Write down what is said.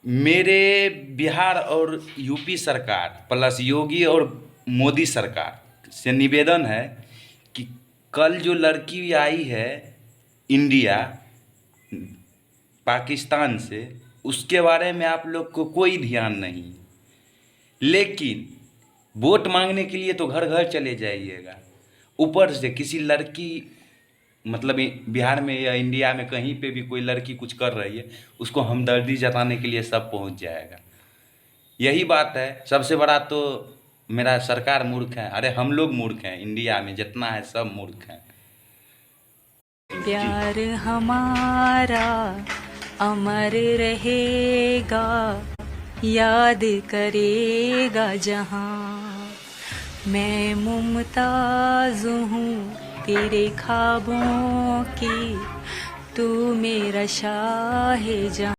मेरे बिहार और यूपी सरकार प्लस योगी और मोदी सरकार से निवेदन है कि कल जो लड़की आई है इंडिया पाकिस्तान से, उसके बारे में आप लोग को कोई ध्यान नहीं। लेकिन वोट मांगने के लिए तो घर घर चले जाइएगा, ऊपर से किसी लड़की मतलब बिहार में या इंडिया में कहीं पे भी कोई लड़की कुछ कर रही है, उसको हमदर्दी जताने के लिए सब पहुंच जाएगा। यही बात है। सबसे बड़ा तो मेरा सरकार मूर्ख है। अरे हम लोग मूर्ख हैं, इंडिया में जितना है सब मूर्ख हैं। प्यार हमारा अमर रहेगा, याद करेगा जहां। मैं मुमताज़ हूँ तेरे ख्वाबों की, तू मेरा शाह जहां।